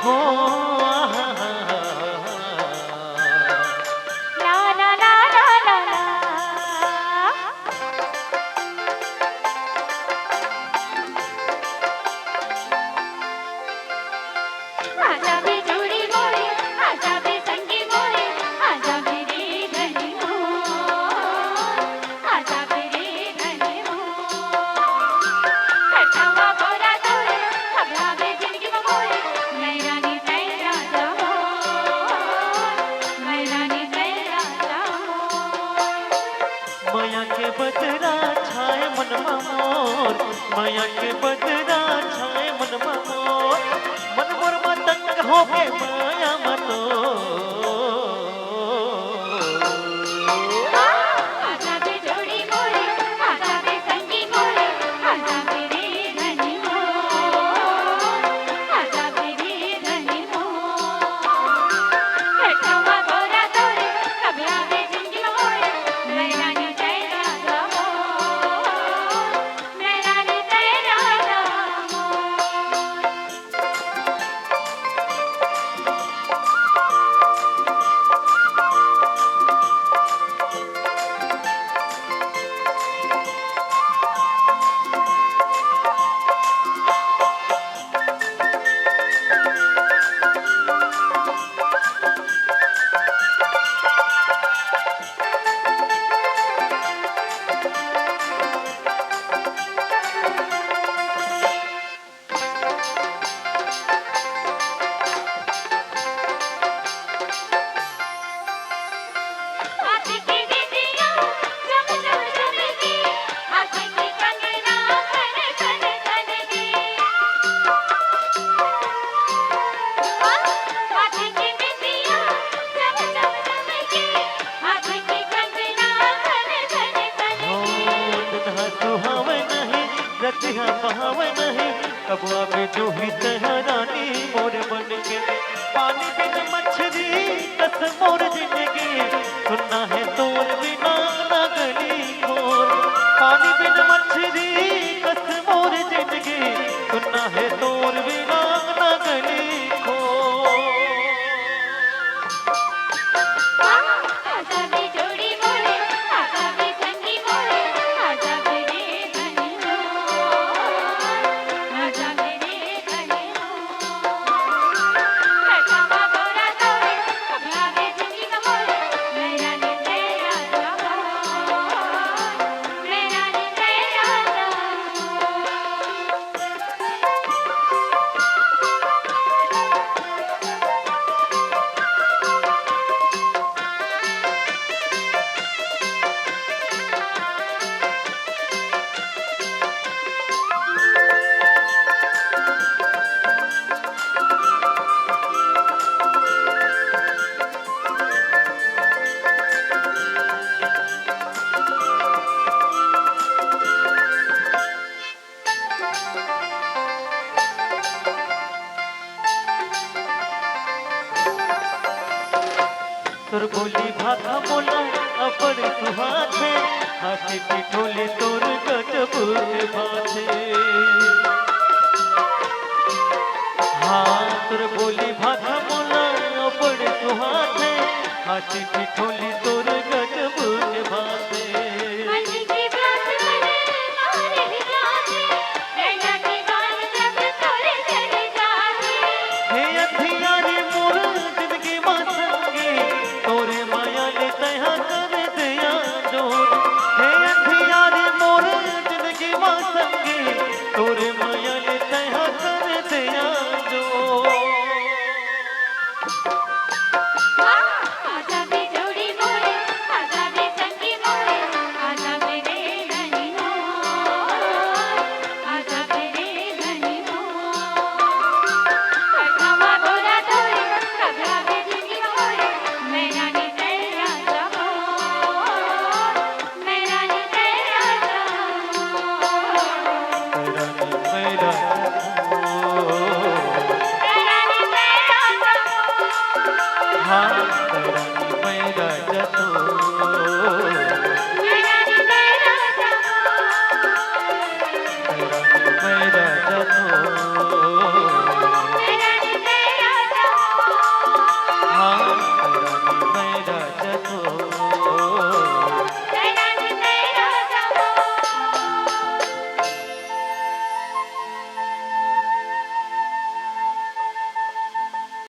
हो ला ला ला ला ला ला। आजा बे जोड़ी मोरे, आजा बे संगी मोरे, आजा मेरे धनी हो, आजा मेरे धनी हो। कटावा गोरा तोरे, खबरा बे जिंदगी में मोरे, मैं रानी तेरा राजा हो, मैं रानी तेरा राजा हो। माया के बदरा छाए मनमा मोर, माया के बदरा छाए मनमा मोर, मन मोर मतंग हो के माया मनो। आजा बे जोड़ी मोरे, आजा बे संगी मोरे, आजा मेरे धनी हो, आजा मेरे धनी हो। कटावा गोरा तोरे, खबरा बे जिंदगी में मोरे, मैं रानी तेरा राजा हो, मैं रानी तेरा राजा हो। आँखें की बिंदिया चम चम चमकी, आँखें की कंगना खन खन खनकी। आँखें की बिंदिया चम चम चमकी, आँखें की कंगना खन खन हो खनकी। दुल्हा सुहावे नहीं, रतिया बहावे नहीं, कब आवे जो ही सहरानी मोर बन के। पानी बिन मछली कस मोर जिंदगी, सुनना है तोर बिना ना गली मोर। पानी बिन मछली कस मोर जिंदगी, सुनना है तोर बिना ना गली खोर। आजा बे जोड़ी मोरे, आजा बे संगी मोरे, आजा मेरे धनी हो, आजा मेरे धनी हो। कटावा गोरा तोरे, खबरा बे जिंदगी में मोरे, मैं रानी तेरा राजा हो, मैं रानी तेरा राजा तोर बोली भाखा बोला अपन सुहाथे, हाथी पिठोले तोर गजब के बाथे। हाँ तोर बोली भाखा बोला अपन सुहाथे, हाथी पिठोले तोर गजब के बाथे। मन की बात मने मारे जाते, नैना की बात जब तोरे चले जाते। हे अथियारी मोर